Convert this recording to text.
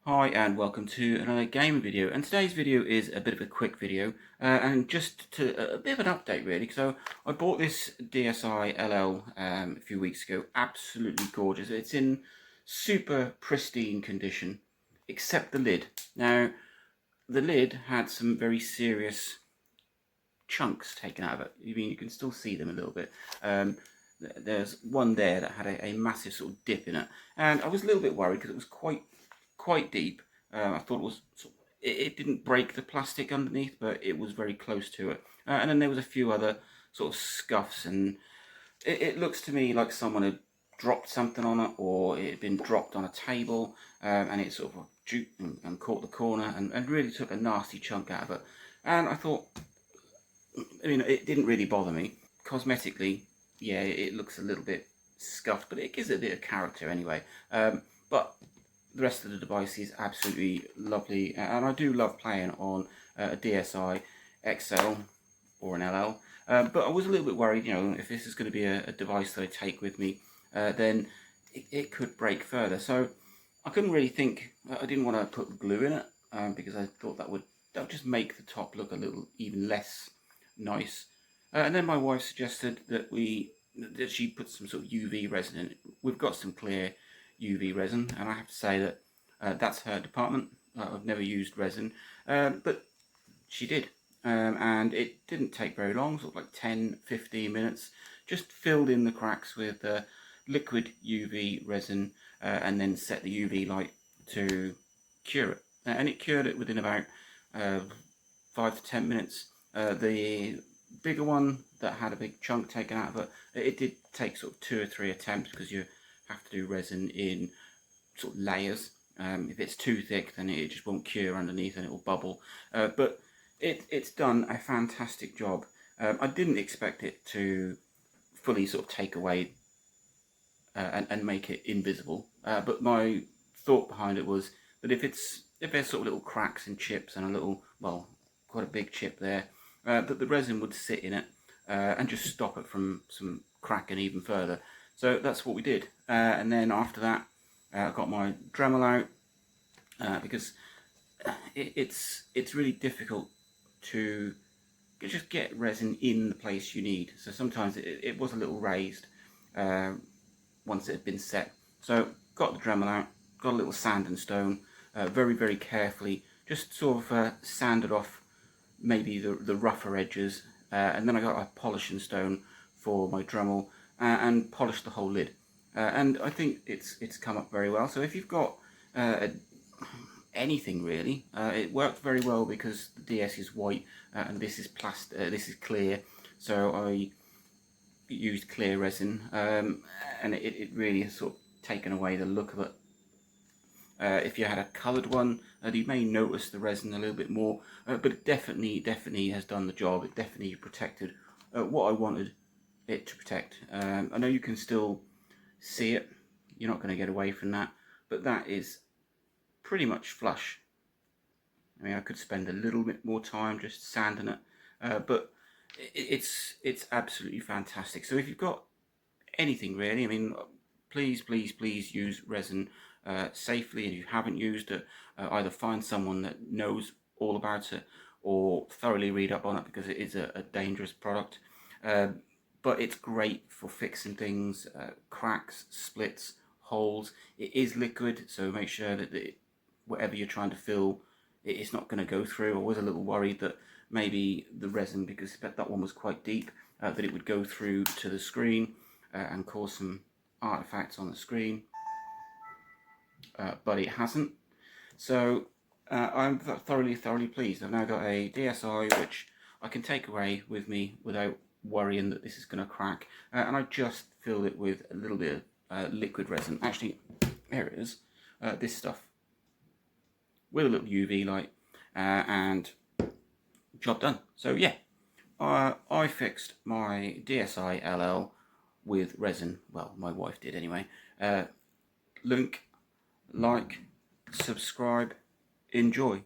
Hi and welcome to another gaming video, and today's video is a bit of a quick video and just to a bit of an update really. So I bought this DSi LL a few weeks ago. Absolutely gorgeous. It's in super pristine condition except the lid. Now the lid had some very serious chunks taken out of it. I mean, you can still see them a little bit. There's one there that had a massive sort of dip in it, and I was a little bit worried because it was quite deep. I thought it was it didn't break the plastic underneath, but it was very close to it. And then there was a few other sort of scuffs, and it looks to me like someone had dropped something on it, or it had been dropped on a table, and it sort of juked and caught the corner and really took a nasty chunk out of it. And I thought, I mean, it didn't really bother me. Cosmetically, yeah, it looks a little bit scuffed, but it gives it a bit of character anyway. But the rest of the device is absolutely lovely, and I do love playing on a DSi XL or an LL. But I was a little bit worried, you know, if this is going to be a device that I take with me, then it could break further. So I couldn't really think. I didn't want to put glue in it because I thought that would just make the top look a little even less nice. And then my wife suggested that she put some sort of UV resin in it. We've got some clear UV resin, and I have to say that that's her department. I've never used resin, but she did. And it didn't take very long, sort of like 10-15 minutes. Just filled in the cracks with liquid UV resin and then set the UV light to cure it. And it cured it within about 5 to 10 minutes. The bigger one that had a big chunk taken out of it, it did take sort of 2 or 3 attempts because you have to do resin in sort of layers. If it's too thick, then it just won't cure underneath and it will bubble. But it's done a fantastic job. I didn't expect it to fully sort of take away and make it invisible. But my thought behind it was that if there's sort of little cracks and chips and a little, well, quite a big chip there, that the resin would sit in it and just stop it from some cracking even further. So that's what we did. And then after that, I got my Dremel out because it's really difficult to just get resin in the place you need. So sometimes it was a little raised once it had been set. So got the Dremel out, got a little sand and stone, very carefully, just sort of sanded off maybe the rougher edges, and then I got a polishing stone for my Dremel and polished the whole lid. And I think it's come up very well. So if you've got anything really, it worked very well because the DS is white and this is this is clear. So I used clear resin, and it really has sort of taken away the look of it. If you had a coloured one, you may notice the resin a little bit more, but it definitely has done the job. It definitely protected what I wanted it to protect. I know you can still see it, you're not going to get away from that, but that is pretty much flush. I mean, I could spend a little bit more time just sanding it, but it's absolutely fantastic. So if you've got anything really, I mean, please use resin safely, and if you haven't used it, either find someone that knows all about it or thoroughly read up on it, because it is a dangerous product. But it's great for fixing things, cracks, splits, holes. It is liquid, so make sure that whatever you're trying to fill, it's not going to go through. I was a little worried that maybe the resin, because that one was quite deep, that it would go through to the screen and cause some artifacts on the screen, but it hasn't. So I'm thoroughly pleased. I've now got a DSi which I can take away with me without worrying that this is going to crack, and I just filled it with a little bit of liquid resin. Actually, here it is, this stuff, with a little UV light, and job done. So yeah, I fixed my DSi LL with resin. Well, my wife did anyway. Link, like, subscribe, enjoy.